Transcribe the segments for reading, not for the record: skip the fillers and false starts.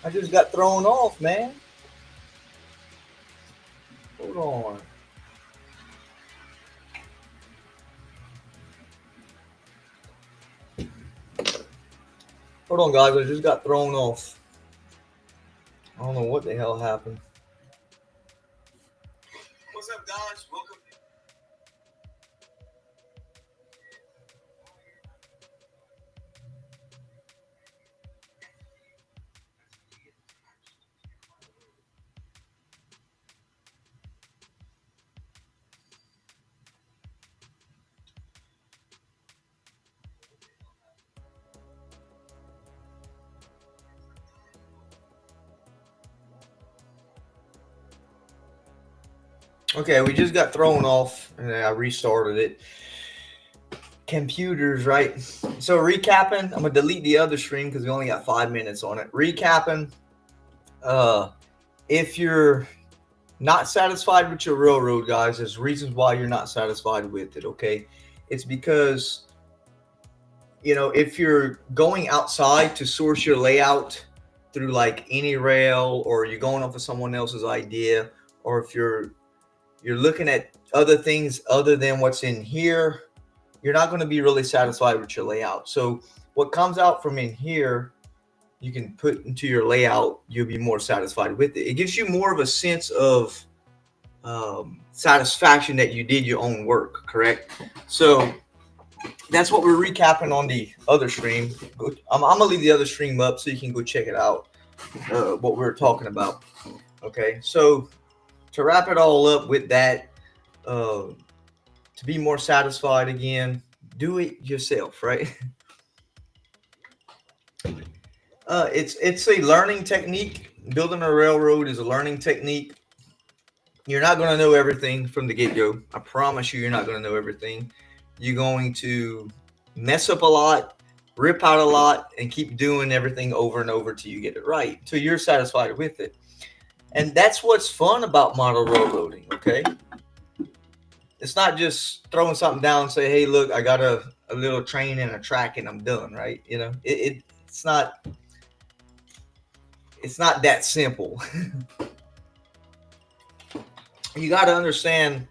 I just got thrown off, man. Hold on. Hold on, guys. I just got thrown off. I don't know what the hell happened. What's up, guys? Welcome. Okay, we just got thrown off, and I restarted it. Computers, right? So recapping, I'm gonna delete the other stream because we only got 5 minutes on it. Recapping, uh, if you're not satisfied with your railroad, guys, there's reasons why you're not satisfied with it. Okay, it's because if you're going outside to source your layout through like any rail, or you're going off of someone else's idea, or if you're looking at other things other than what's in here, you're not going to be really satisfied with your layout. So what comes out from in here, you can put into your layout, you'll be more satisfied with it. It gives you more of a sense of satisfaction that you did your own work, correct? So that's what we're recapping on the other stream. I'm gonna leave the other stream up so you can go check it out, what we're talking about. Okay, so to wrap it all up with that, uh, to be more satisfied again, do it yourself, right? It's a learning technique. Building a railroad is a learning technique. You're not going to know everything from the get go. I promise you, you're not going to know everything. You're going to mess up a lot, rip out a lot, and keep doing everything over and over till you get it right, till you're satisfied with it. And that's what's fun about model railroading, okay? It's not just throwing something down and say, hey, look, I got a little train and a track and I'm done, right? It's not that simple. You got to understand,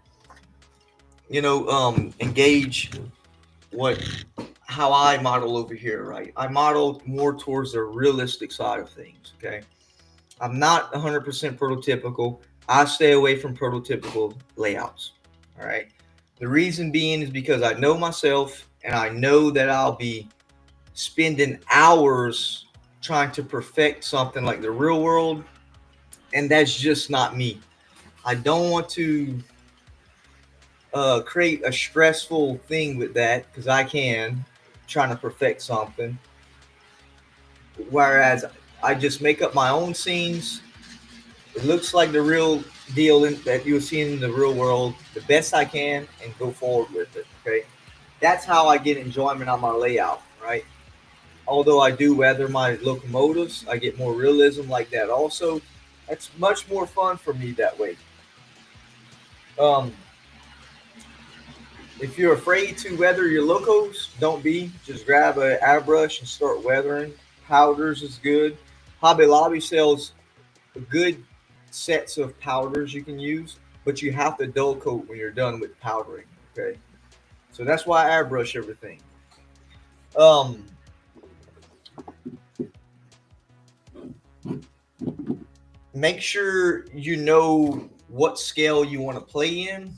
engage what how I model over here, right? I model more towards the realistic side of things. Okay, I'm not 100% prototypical. I stay away from prototypical layouts. All right. The reason being is because I know myself, and I know that I'll be spending hours trying to perfect something like the real world, and that's just not me. I don't want to create a stressful thing with that because I can trying to perfect something. Whereas I just make up my own scenes. It looks like the real deal that you'll see in the real world, the best I can, and go forward with it. Okay, that's how I get enjoyment on my layout. Right. Although I do weather my locomotives, I get more realism like that. Also, that's much more fun for me that way. Um, If you're afraid to weather your locos, don't be. Just grab an airbrush and start weathering. Powders is good. Hobby Lobby sells good sets of powders you can use, but you have to dull coat when you're done with powdering. Okay, so that's why I airbrush everything. Um, Make sure you know what scale you want to play in.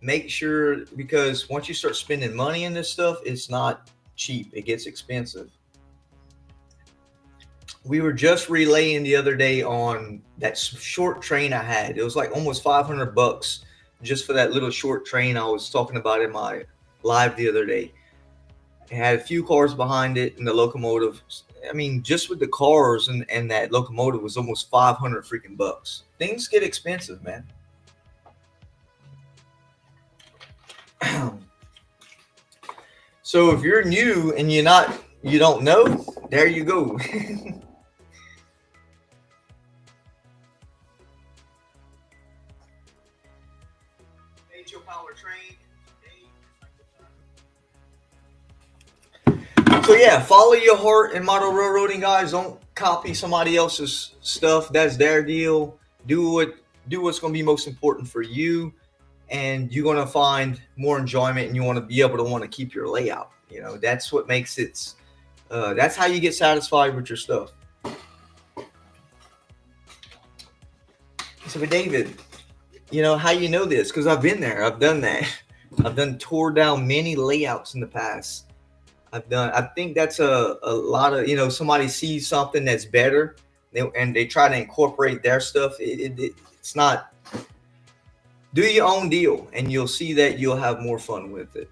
Make sure, because once you start spending money in this stuff, it's not cheap. It gets expensive. We were just relaying the other day on that short train I had. It was like almost $500 just for that little short train I was talking about in my live the other day. It had a few cars behind it and the locomotive. I mean, just with the cars and that locomotive was almost 500 freaking bucks. Things get expensive, man. So if you're new and you don't know, there you go. Power train. So yeah, follow your heart in model railroading, guys. Don't copy somebody else's stuff. That's their deal. Do what's going to be most important for you, and you're going to find more enjoyment, and you want to be able to want to keep your layout. You know, that's what makes it. That's how you get satisfied with your stuff. So, but David, you know how you know this? Because I've been there. I've done that. I've tore down many layouts in the past. I think that's a lot of, you know, somebody sees something that's better, and they try to incorporate their stuff. It's not. Do your own deal, and you'll see that you'll have more fun with it.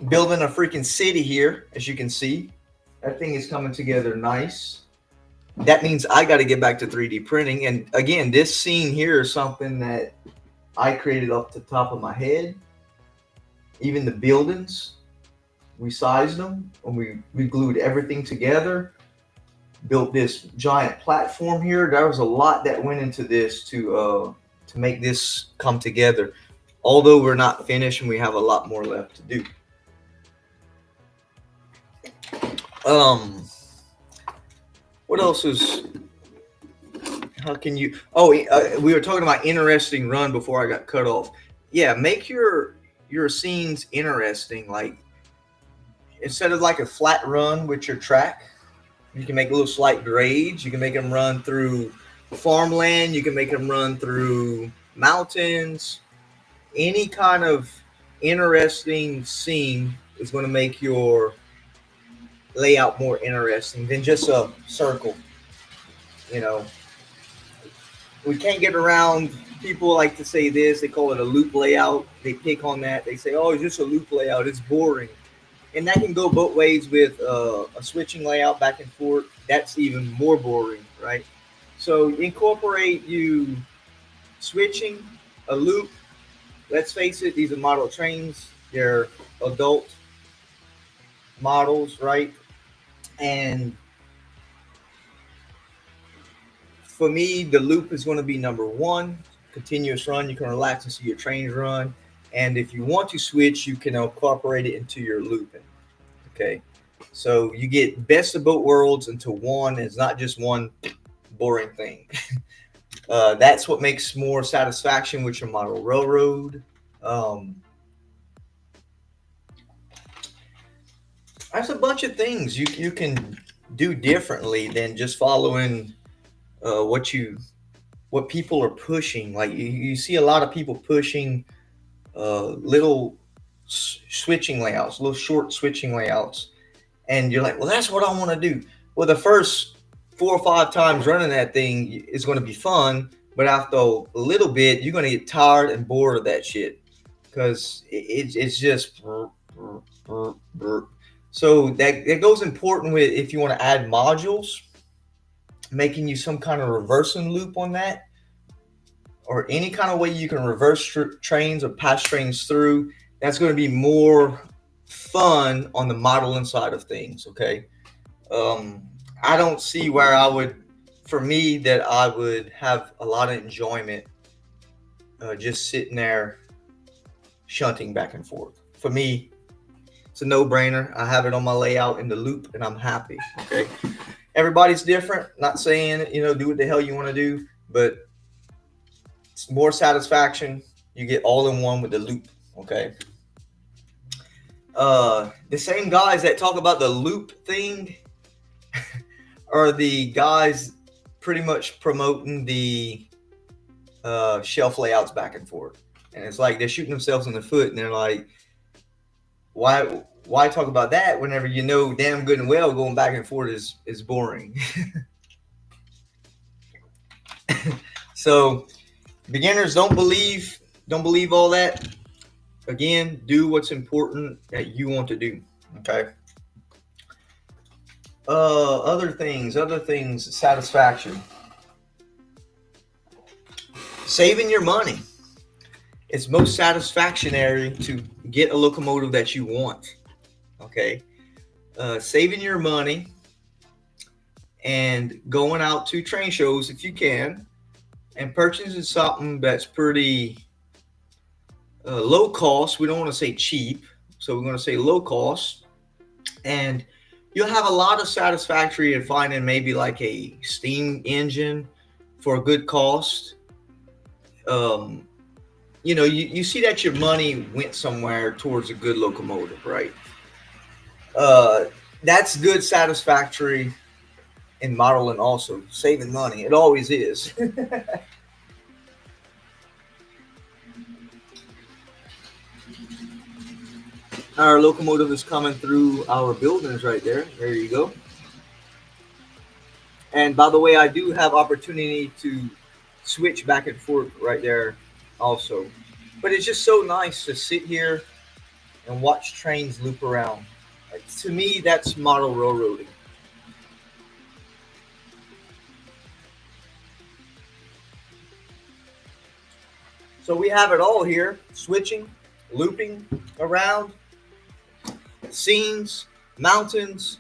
Building a freaking city here, as you can see. That thing is coming together nice. That means I got to get back to 3D printing. And again, this scene here is something that I created off the top of my head. Even the buildings, we sized them, and we glued everything together. Built this giant platform here. There was a lot that went into this to make this come together. Although we're not finished and we have a lot more left to do. What else is? How can you? Oh, we were talking about interesting run before I got cut off. Yeah, make your scenes interesting. Like instead of like a flat run with your track, you can make little slight grades. You can make them run through farmland. You can make them run through mountains. Any kind of interesting scene is going to make your layout more interesting than just a circle. You know, we can't get around. People like to say this. They call it a loop layout. They pick on that. They say, "Oh, it's just a loop layout. It's boring." And that can go both ways with a switching layout back and forth. That's even more boring, right? So incorporate you switching, a loop. Let's face it, these are model trains. They're adult models, right? And for me, the loop is going to be number one. Continuous run. You can relax and see your trains run. And if you want to switch, you can incorporate it into your looping. Okay. So you get best of both worlds into one. It's not just one boring thing. That's what makes more satisfaction with your model railroad. There's a bunch of things you can do differently than just following what people are pushing. Like you see a lot of people pushing little switching layouts, little short switching layouts, and you're like, well, that's what I want to do. Well, the first 4 or 5 times running that thing is going to be fun, but after a little bit, you're going to get tired and bored of that shit because it's just. So that goes important with if you want to add modules, making you some kind of reversing loop on that, or any kind of way you can reverse trains or pass trains through. That's going to be more fun on the modeling side of things. Okay. I don't see where I would have a lot of enjoyment just sitting there shunting back and forth. For me, it's a no-brainer. I have it on my layout in the loop, and I'm happy. Okay. Everybody's different. Not saying, do what the hell you want to do, but it's more satisfaction. You get all in one with the loop. Okay. The same guys that talk about the loop thing are the guys pretty much promoting the shelf layouts back and forth. And it's like they're shooting themselves in the foot, and they're like, why talk about that whenever you know damn good and well going back and forth is boring. So beginners, don't believe all that. Again, do what's important that you want to do. Okay. Other things, satisfaction. Saving your money. It's most satisfactory to get a locomotive that you want. Okay. Saving your money and going out to train shows if you can, and purchasing something that's pretty low cost. We don't want to say cheap, so we're going to say low cost, and you'll have a lot of satisfactory in finding maybe like a steam engine for a good cost. Um, you see that your money went somewhere towards a good locomotive, right? Uh, that's good satisfactory in modeling, also saving money. It always is. Our locomotive is coming through our buildings right there. There you go. And by the way, I do have opportunity to switch back and forth right there also. But it's just so nice to sit here and watch trains loop around. Like, to me, that's model railroading. So we have it all here, switching, looping around, scenes, mountains,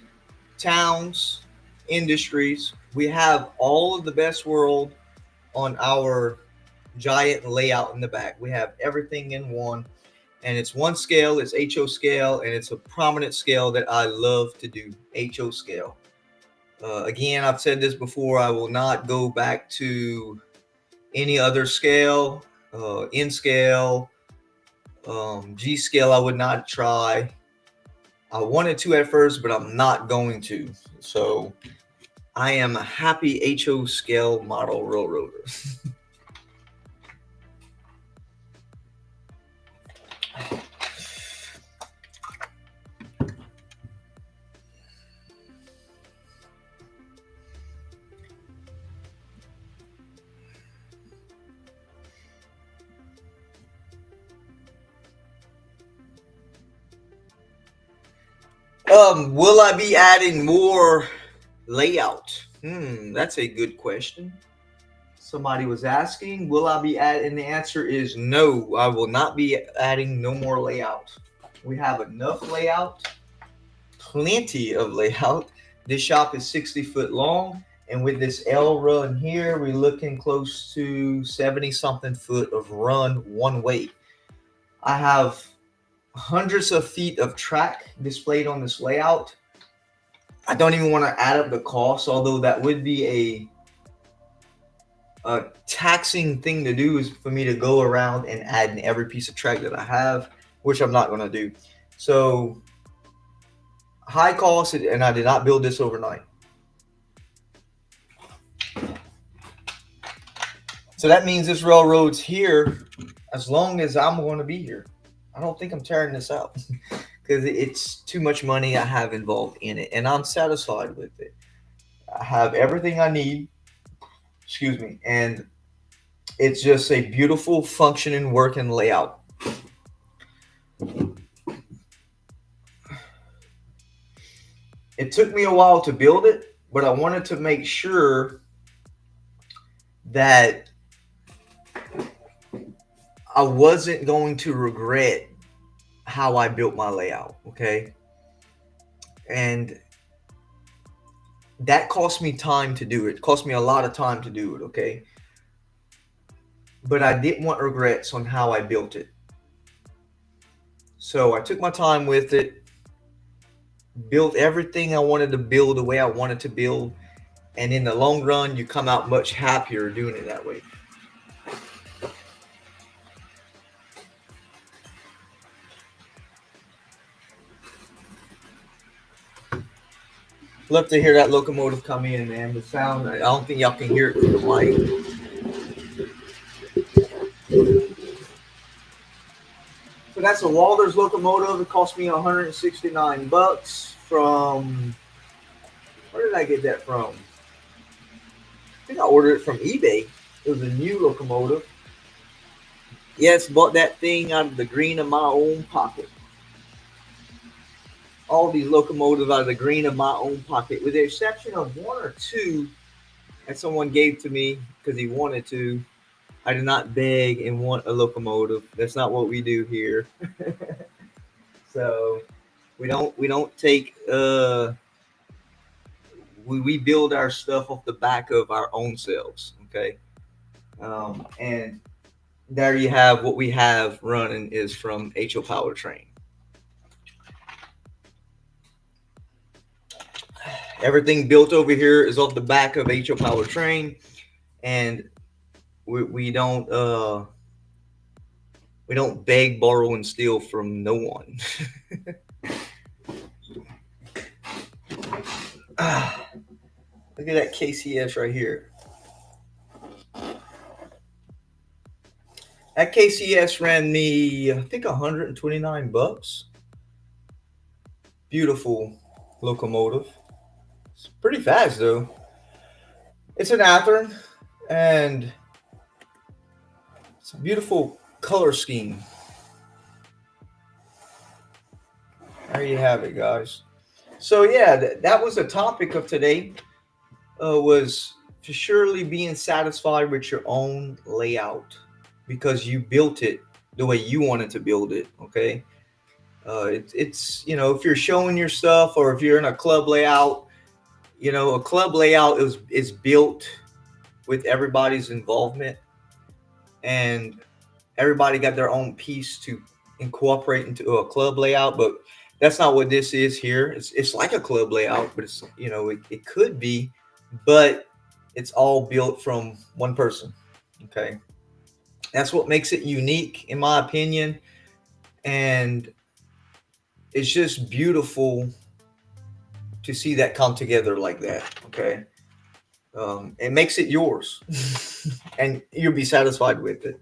towns, industries. We have all of the best world on our giant layout in the back. We have everything in one, and it's one scale. It's HO scale, and it's a prominent scale that I love to do. HO scale. Again, I've said this before. I will not go back to any other scale. N scale, G scale. I would not try. I wanted to at first, but I'm not going to. So I am a happy HO scale model railroader. Will I be adding more layout? That's a good question. Somebody was asking, will I be adding? And the answer is no, I will not be adding no more layout. We have enough layout, plenty of layout. This shop is 60 foot long, and with this L run here, we're looking close to 70 something foot of run one way. I have hundreds of feet of track displayed on this layout. I don't even want to add up the cost, although that would be a taxing thing to do, is for me to go around and add in every piece of track that I have, which I'm not going to do. So high cost, and I did not build this overnight. So that means this railroad's here as long as I'm going to be here. I don't think I'm tearing this out because it's too much money I have involved in it, and I'm satisfied with it. I have everything I need. Excuse me, and it's just a beautiful, functioning, working layout. It took me a while to build it, but I wanted to make sure that I wasn't going to regret how I built my layout. Okay. And that cost me time to do it. It cost me a lot of time to do it. Okay. But I didn't want regrets on how I built it. So I took my time with it, built everything I wanted to build the way I wanted to build. And in the long run, you come out much happier doing it that way. Love to hear that locomotive come in, man. The sound, I don't think y'all can hear it through the mic. So that's a Walters locomotive. It cost me 169 bucks from, where did I get that from? I think I ordered it from eBay. It was a new locomotive. Yes, bought that thing out of the green of my own pocket. All these locomotives out of the green of my own pocket, with the exception of one or two that someone gave to me because he wanted to. I did not beg and want a locomotive. That's not what we do here. So we don't take we build our stuff off the back of our own selves. Okay. And there you have what we have running is from HO Powertrain. Everything built over here is off the back of HO Powertrain, and we don't beg, borrow, and steal from no one. Look at that KCS right here. That KCS ran me, I think, $129. Beautiful locomotive. It's pretty fast though. It's an Athearn, and it's a beautiful color scheme. There you have it, guys. So yeah, that was the topic of today. Was for surely being satisfied with your own layout because you built it the way you wanted to build it. Okay, it's if you're showing your stuff or if you're in a club layout, a club layout is built with everybody's involvement, and everybody got their own piece to incorporate into a club layout. But that's not what this is here. It's like a club layout, but it's it could be, but it's all built from one person. Okay, that's what makes it unique, in my opinion, and it's just beautiful to see that come together like that. Okay, it makes it yours, and you'll be satisfied with it.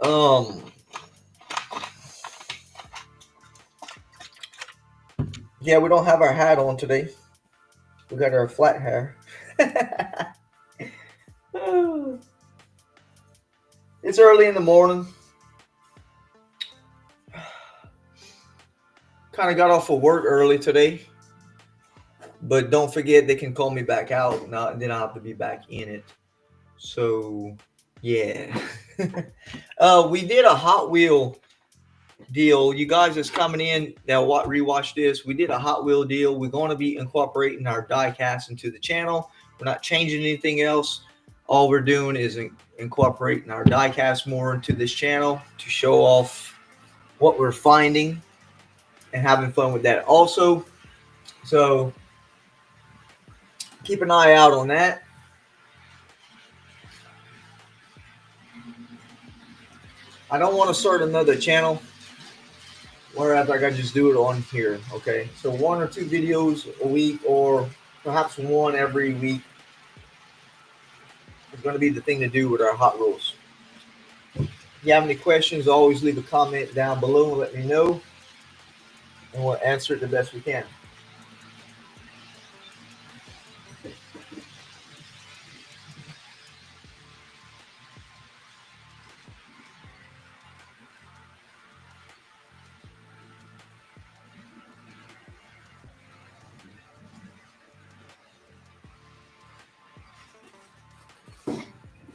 Um, yeah, we don't have our hat on today. We got our flat hair. It's early in the morning. Kind of got off of work early today, but don't forget they can call me back out. Now then I have to be back in it. So yeah, we did a Hot Wheel deal. You guys that's coming in now, rewatch this. We did a Hot Wheel deal. We're going to be incorporating our diecast into the channel. We're not changing anything else. All we're doing is incorporating our diecast more into this channel to show off what we're finding and having fun with that also. So keep an eye out on that. I don't want to start another channel, whereas I can just do it on here. Okay, so 1 or 2 videos a week, or perhaps one every week, is going to be the thing to do with our Hot Wheels. If you have any questions, always leave a comment down below and let me know, and we'll answer it the best we can.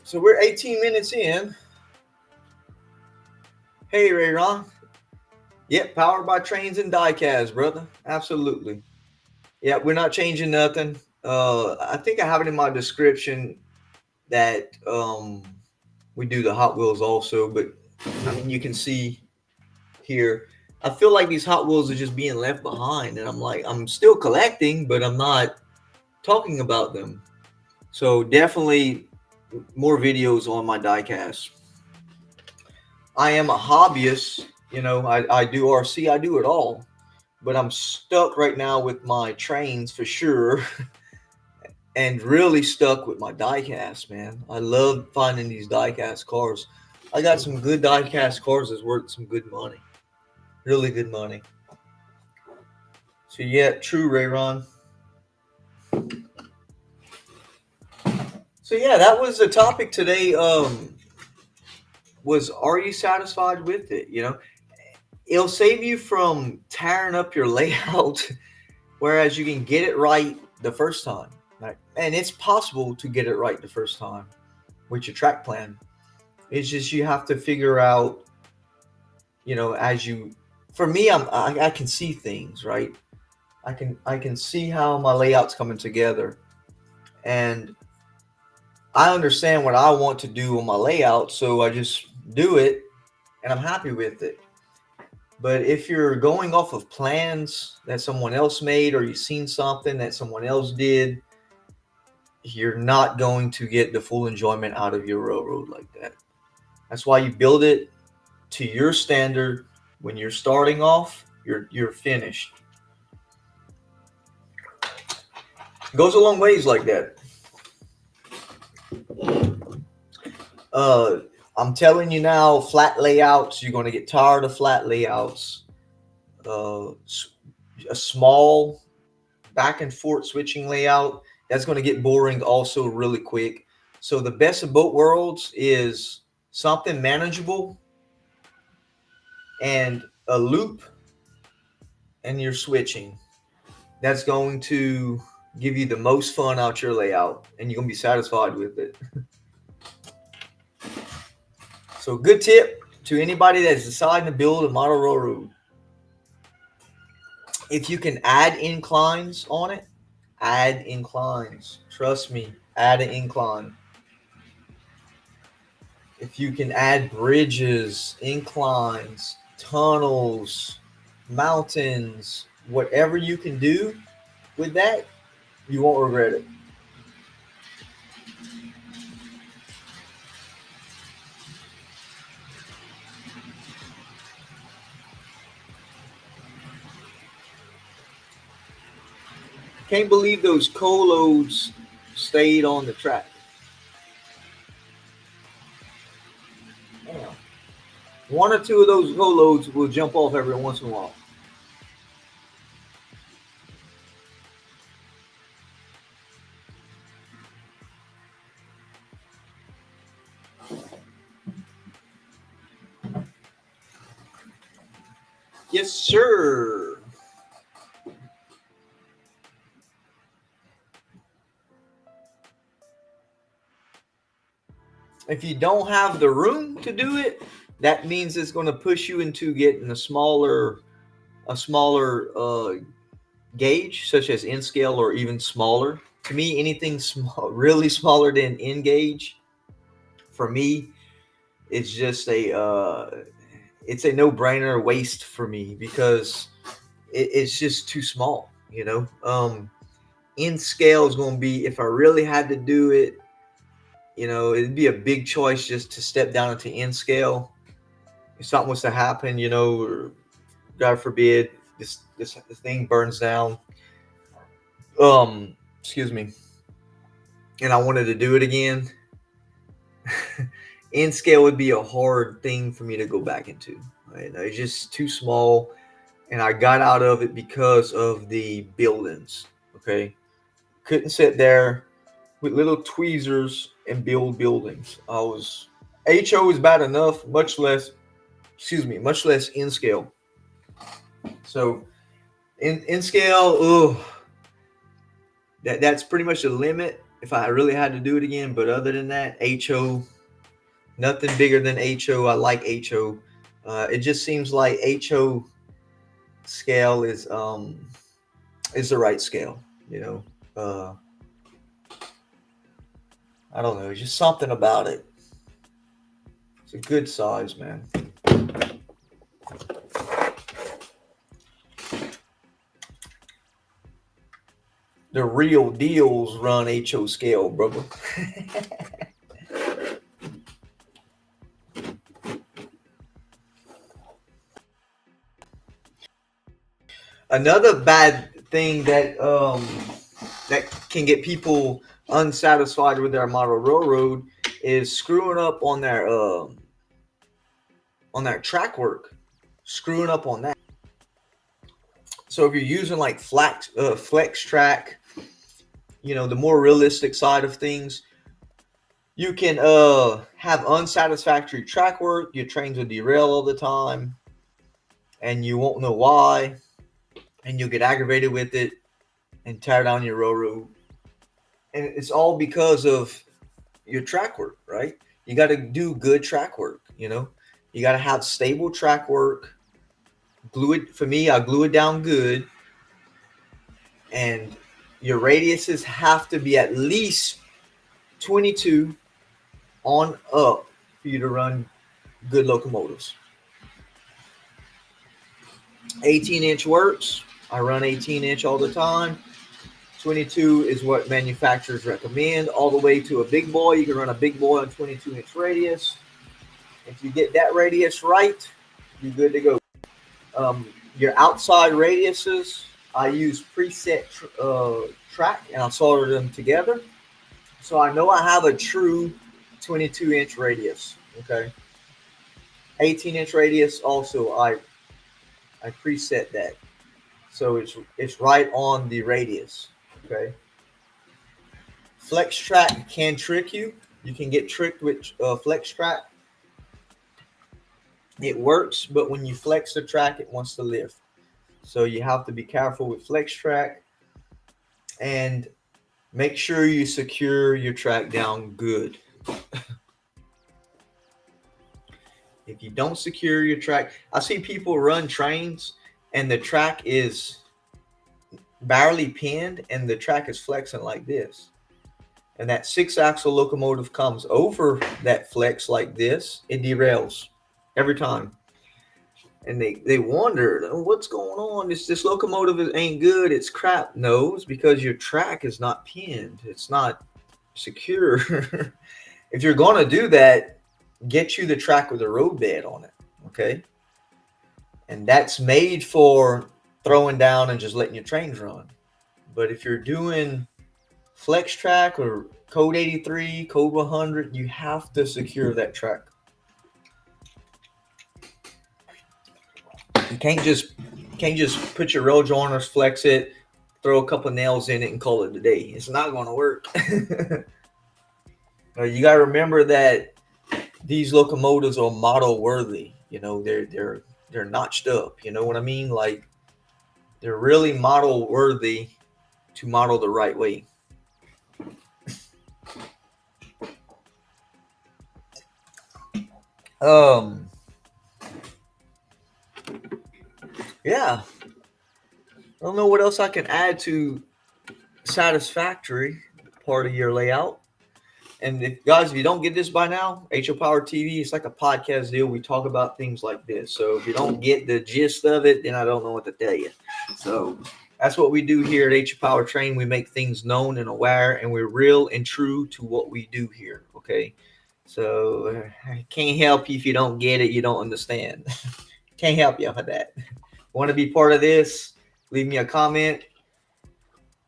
So we're 18 minutes in. Hey, Ray Ron. Yep, powered by trains and diecast, brother. Absolutely. Yeah, we're not changing nothing. I think I have it in my description that we do the Hot Wheels also, but I mean, you can see here. I feel like these Hot Wheels are just being left behind, and I'm still collecting, but I'm not talking about them. So definitely more videos on my diecast. I am a hobbyist. I do RC, I do it all, but I'm stuck right now with my trains for sure. And really stuck with my diecast, man. I love finding these diecast cars. I got some good diecast cars that's worth some good money. Really good money. So yeah, true, Rayron. So yeah, that was the topic today. Was are you satisfied with it? It'll save you from tearing up your layout, whereas you can get it right the first time. Right? And it's possible to get it right the first time with your track plan. It's just you have to figure out, as you. For me, I can see things right. I can see how my layout's coming together, and I understand what I want to do on my layout, so I just do it, and I'm happy with it. But if you're going off of plans that someone else made, or you've seen something that someone else did, you're not going to get the full enjoyment out of your railroad like that. That's why you build it to your standard. When you're starting off, you're finished. It goes a long ways like that. Uh, I'm telling you now, flat layouts, you're going to get tired of flat layouts. Uh, a small back and forth switching layout, that's going to get boring also really quick. So the best of both worlds is something manageable and a loop, and you're switching. That's going to give you the most fun out your layout, and you're going to be satisfied with it. So good tip to anybody that's deciding to build a model railroad. If you can add inclines on it, add inclines. Trust me, add an incline. If you can add bridges, inclines, tunnels, mountains, whatever you can do with that, you won't regret it. Can't believe those co-loads stayed on the track. Damn. One or two of those co-loads will jump off every once in a while. Yes, sir. If you don't have the room to do it, that means it's going to push you into getting a smaller gauge, such as in scale or even smaller. To me, anything small, really smaller than in gauge, for me, it's just it's a no brainer waste for me, because it's just too small. In scale is going to be, if I really had to do it, it'd be a big choice just to step down into in scale. If something was to happen, or God forbid, this thing burns down. Excuse me. And I wanted to do it again. In scale would be a hard thing for me to go back into. Right? It's just too small, and I got out of it because of the buildings. Okay, couldn't sit there with little tweezers and build buildings. HO is bad enough, much less in scale. So in scale, that's pretty much the limit if I really had to do it again. But other than that, HO, nothing bigger than HO. I like HO. It just seems like HO scale is the right scale. I don't know, just something about it. It's a good size, man. The real deals run HO scale, brother. Another bad thing that can get people unsatisfied with their model railroad is screwing up on their track work, screwing up on that. So if you're using like flex track, the more realistic side of things, you can have unsatisfactory track work. Your trains will derail all the time, and you won't know why, and you'll get aggravated with it and tear down your railroad. And it's all because of your track work, right? You got to do good track work. You got to have stable track work. Glue it for me. I glue it down good. and your radiuses have to be at least 22 on up for you to run good locomotives. 18-inch works. I run 18-inch all the time. 22 is what manufacturers recommend, all the way to a big boy. You can run a big boy on 22-inch radius. If you get that radius right, you're good to go. Your outside radiuses, I use preset track, and I solder them together. So I know I have a true 22-inch radius. Okay. 18-inch radius also, I preset that. So it's right on the radius. Okay. Flex track can trick you. You can get tricked with flex track. It works, but when you flex the track, it wants to lift. So you have to be careful with flex track, and make sure you secure your track down good. If you don't secure your track, I see people run trains and the track is barely pinned and the track is flexing like this. And that 6-axle locomotive comes over that flex like this, it derails every time. And they wonder, what's going on? This locomotive ain't good. It's crap. No, it's because your track is not pinned. It's not secure. If you're going to do that, get you the track with a road bed on it. Okay. And that's made for throwing down and just letting your trains run. But if you're doing flex track or code 83, code 100, you have to secure that track. You can't just put your rail joiners, flex it, throw a couple nails in it, and call it a day. It's not going to work. You got to remember that these locomotives are model worthy. You know, they're notched up. You know what I mean? Like, they're really model worthy to model the right way. Yeah. I don't know what else I can add to satisfactory part of your layout. And if you don't get this by now, HO Power TV, it's like a podcast deal. We talk about things like this. So if you don't get the gist of it, then I don't know what to tell you. So that's what we do here at HO Power Train. We make things known and aware, and we're real and true to what we do here. Okay. So I can't help you if you don't get it, you don't understand. Can't help you with that. Want to be part of this? Leave me a comment,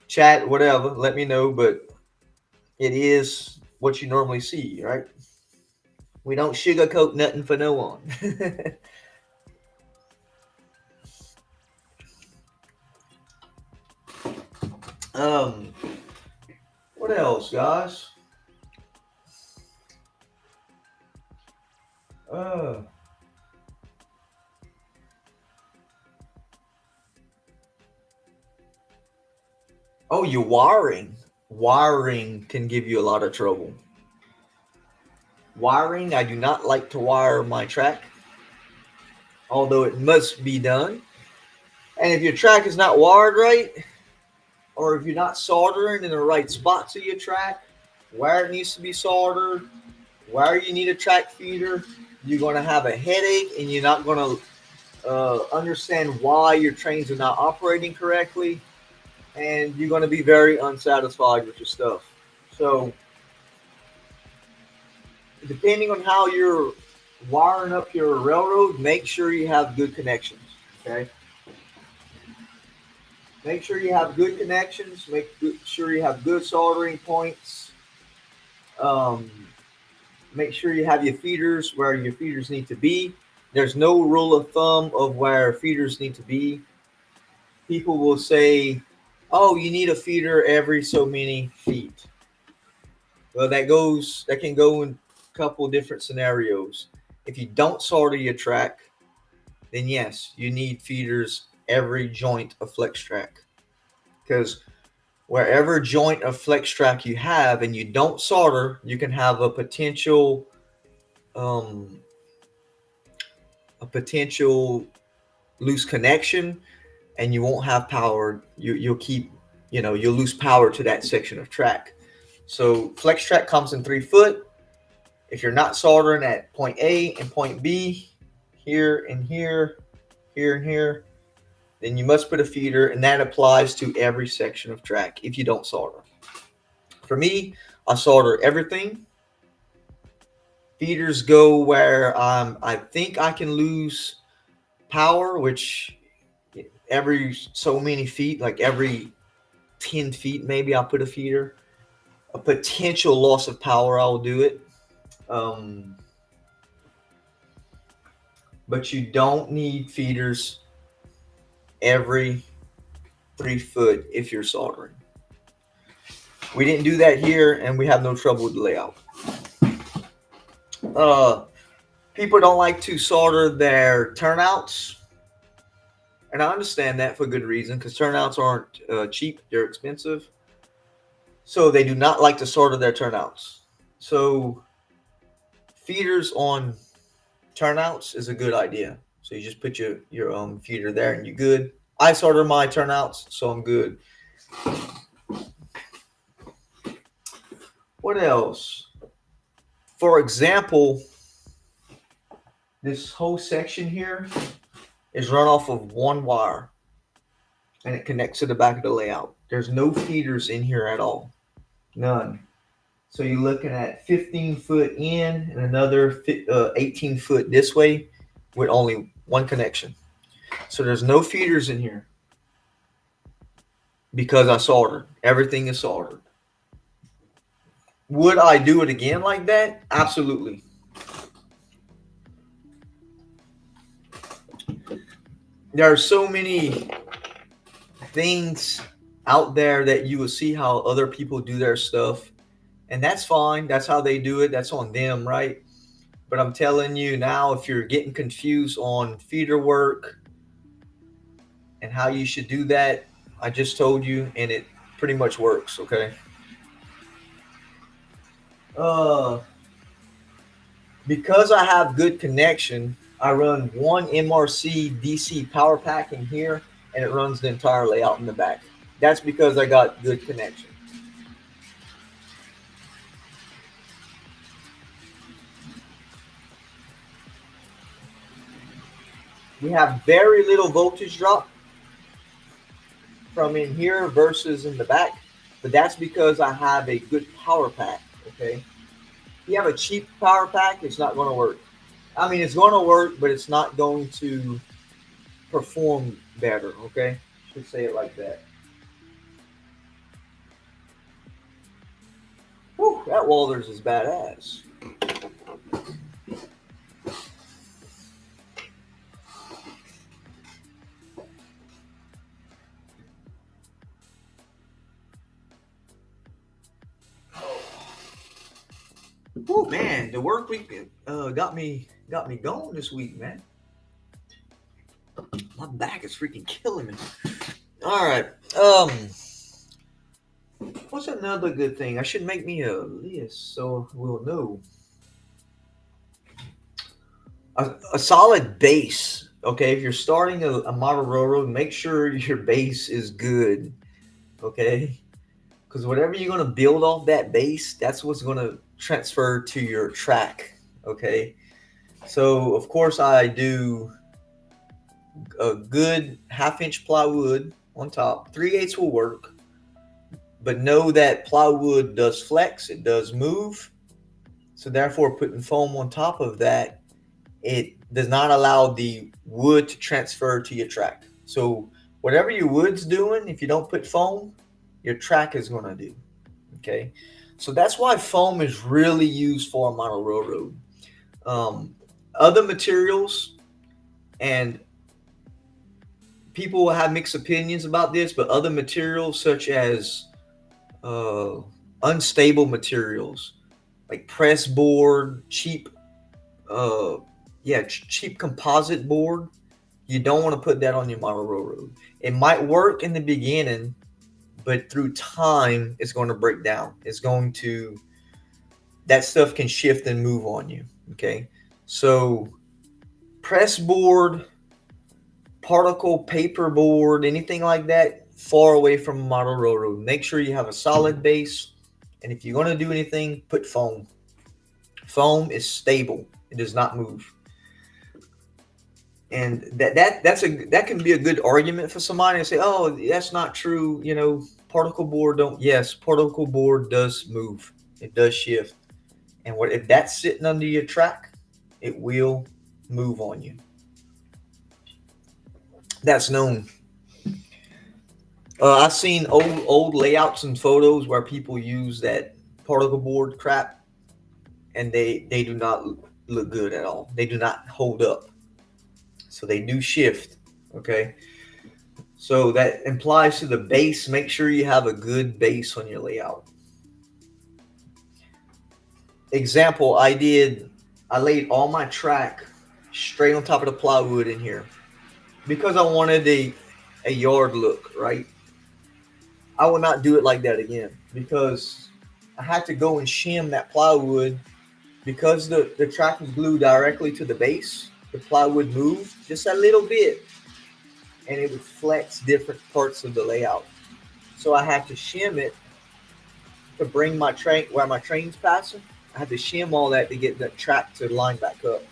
chat, whatever. Let me know. But it is what you normally see, right? We don't sugarcoat nothing for no one. What else, guys? Oh, your wiring. Wiring can give you a lot of trouble. Wiring, I do not like to wire my track, although it must be done. And if your track is not wired right, or if you're not soldering in the right spots of your track, where it needs to be soldered, where you need a track feeder, you're going to have a headache, and you're not going to understand why your trains are not operating correctly, and you're going to be very unsatisfied with your stuff. So depending on how you're wiring up your railroad, make sure you have good connections. Okay. Make sure you have good connections. Sure you have good soldering points. Make sure you have your feeders where your feeders need to be. There's no rule of thumb of where feeders need to be. People will say, oh, you need a feeder every so many feet. Well, that can go in a couple different scenarios. If you don't solder your track, then yes, you need feeders every joint of flex track. Because wherever joint of flex track you have and you don't solder, you can have a potential loose connection, and you won't have power. You'll keep you'll lose power to that section of track. So flex track comes in 3 foot. If you're not soldering at point A and point B, here and here, here and here, then you must put a feeder, and that applies to every section of track if you don't solder. For me, I solder everything. Feeders go where I think I can lose power, which every so many feet, like every 10 feet, maybe I'll put a feeder. A potential loss of power, I'll do it. But you don't need feeders every 3 foot if you're soldering. We didn't do that here, and we have no trouble with the layout. People don't like to solder their turnouts, and I understand that for good reason, because turnouts aren't cheap, they're expensive. So they do not like to solder their turnouts. So feeders on turnouts is a good idea. So you just put your feeder there and you're good. I solder my turnouts, so I'm good. What else? For example, this whole section here is run off of one wire, and it connects to the back of the layout. There's no feeders in here at all. None. So you're looking at 15 foot in and another 18 foot this way with only one connection. So there's no feeders in here because I soldered. Everything is soldered. Would I do it again like that? Absolutely. There are so many things out there that you will see how other people do their stuff, and that's fine. That's how they do it. That's on them, right? But I'm telling you now, if you're getting confused on feeder work and how you should do that, I just told you, and it pretty much works. Okay. Because I have good connection, I run one MRC DC power pack in here, and it runs the entire layout in the back. That's because I got good connection. We have very little voltage drop from in here versus in the back, but that's because I have a good power pack. Okay. If you have a cheap power pack, it's not going to work. I mean, it's going to work, but it's not going to perform better. Okay. Should say it like that. Whew, that Walters is badass. Oh man, the work week got me going this week, man. My back is freaking killing me. All right. What's another good thing? I should make me a list so we'll know. A solid base. Okay, if you're starting a model railroad, make sure your base is good. Okay, because whatever you're going to build off that base, that's what's going to transfer to your track. Okay, so of course I do a good 1/2-inch plywood on top. 3/8 will work, but know that plywood does flex, it does move. So therefore, putting foam on top of that, it does not allow the wood to transfer to your track. So whatever your wood's doing, if you don't put foam, your track is going to do. Okay, so that's why foam is really used for a model railroad. Other materials, and people will have mixed opinions about this, but other materials such as unstable materials like press board, cheap composite board, you don't want to put that on your model railroad. It might work in the beginning, but through time it's going to break down. That stuff can shift and move on you. Okay, so press board, particle paper board, anything like that, far away from a model railroad. Make sure you have a solid base, and if you're going to do anything, put foam. Foam is stable; it does not move. And that can be a good argument for somebody to say, "Oh, that's not true." Particle board don't. Yes, particle board does move. It does shift. And what if that's sitting under your track? It will move on you. That's known. I've seen old layouts and photos where people use that particle board crap, and they do not look good at all. They do not hold up. So they do shift. Okay. So that implies to the base. Make sure you have a good base on your layout. Example, I laid all my track straight on top of the plywood in here because I wanted a yard look, right? I will not do it like that again because I had to go and shim that plywood because the track was glued directly to the base. The plywood moved just a little bit and it would flex different parts of the layout. So I had to shim it to bring my train where my train's passing. I had to shim all that to get the track to line back up.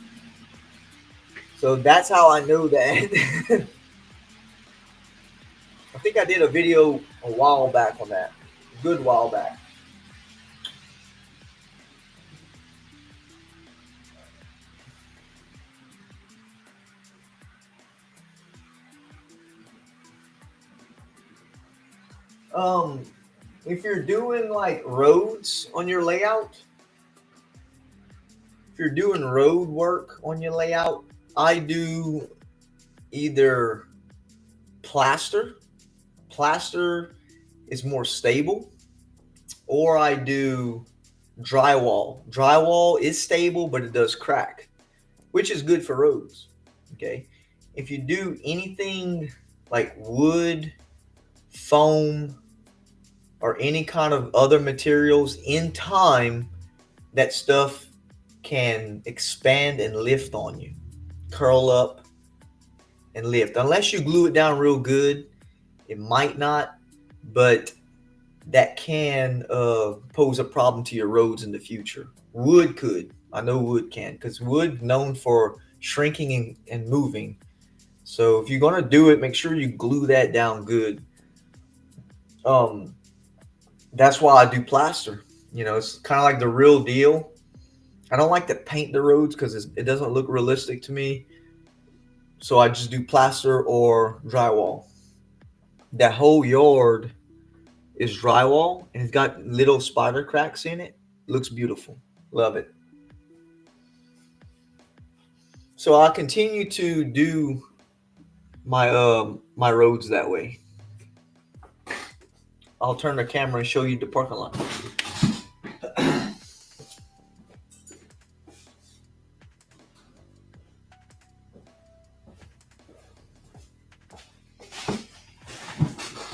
So that's how I know that. I think I did a video a while back on that, a good while back. Um, if you're doing like roads on your layout, if you're doing road work on your layout, I do either plaster. Plaster is more stable, or I do drywall. Drywall is stable, but it does crack, which is good for roads. Okay. If you do anything like wood, foam, or any kind of other materials in time, that stuff can expand and lift on you, curl up and lift. Unless you glue it down real good, it might not, but that can pose a problem to your roads in the future. Wood could. I know wood can, because wood known for shrinking and moving. So if you're gonna do it, make sure you glue that down good. Um, that's why I do plaster. It's kind of like the real deal. I don't like to paint the roads because it doesn't look realistic to me. So I just do plaster or drywall. That whole yard is drywall and it's got little spider cracks in it. Looks beautiful. Love it. So I continue to do my roads that way. I'll turn the camera and show you the parking lot.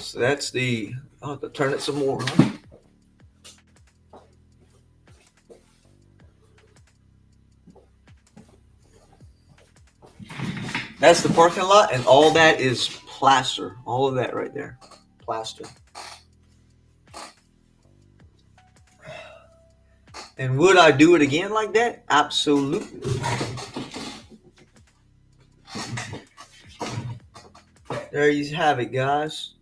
So that's I'll have to turn it some more. Huh? That's the parking lot, and all that is plaster. All of that right there, plaster. And would I do it again like that? Absolutely. There you have it, guys.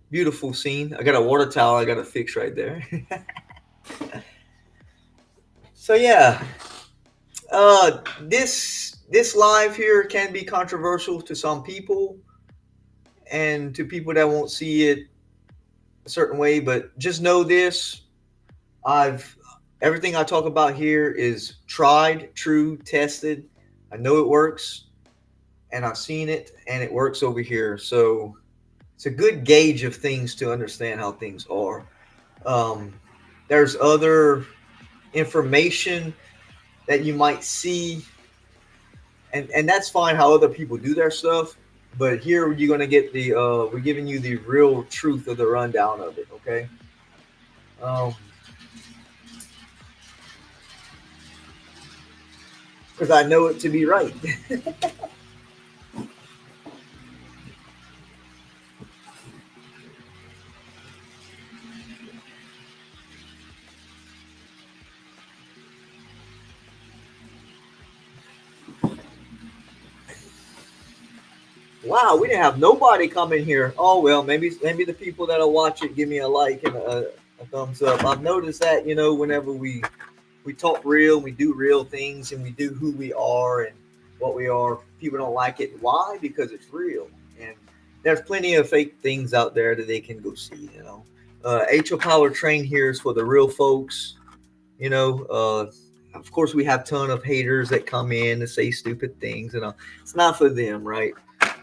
Beautiful scene. I got a water towel I got to fix right there. So yeah, this live here can be controversial to some people, and to people that won't see it a certain way. But just know this: I've everything I talk about here is tried, true, tested. I know it works, and I've seen it, and it works over here. So it's a good gauge of things to understand how things are. Um, there's other information that you might see, and that's fine how other people do their stuff. But here you're gonna get we're giving you the real truth of the rundown of it. Okay. Because I know it to be right. wow, we didn't have nobody come in here. Oh well, maybe the people that'll watch it give me a like and a thumbs up. I've noticed that, you know, whenever we talk real, we do real things, and we do who we are and what we are. People don't like it. Why? Because it's real, and there's plenty of fake things out there that they can go see. You know, HO Power Train here is for the real folks. You know, of course we have a ton of haters that come in and say stupid things, and it's not for them, right?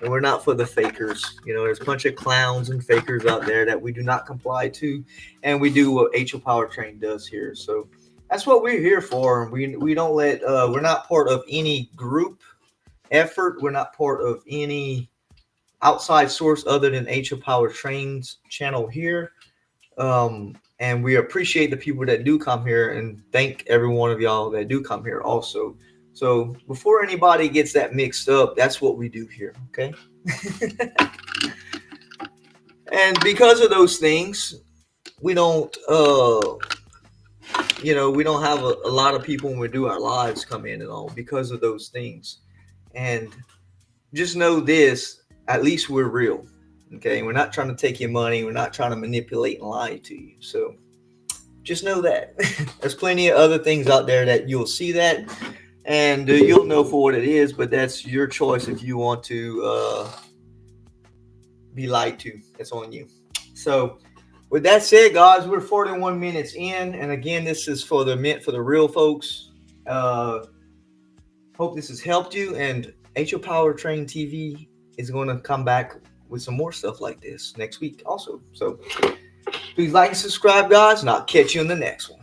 And we're not for the fakers. You know, there's a bunch of clowns and fakers out there that we do not comply to, and we do what HO Powertrain does here. So that's what we're here for. We don't let we're not part of any group effort. We're not part of any outside source other than HO Powertrain's channel here. And we appreciate the people that do come here, and thank every one of y'all that do come here also. So before anybody gets that mixed up, that's what we do here, okay? And because of those things, we don't you know, we don't have a lot of people when we do our lives come in and all because of those things. And just know this, at least we're real. Okay, we're not trying to take your money, we're not trying to manipulate and lie to you. So just know that. There's plenty of other things out there that you'll see that, and you'll know for what it is, but that's your choice if you want to be lied to. That's on you. So with that said, guys, we're 41 minutes in, and again, this is for the real folks. Hope this has helped you, and HO Powertrain TV is going to come back with some more stuff like this next week also. So please like and subscribe, guys, and I'll catch you in the next one.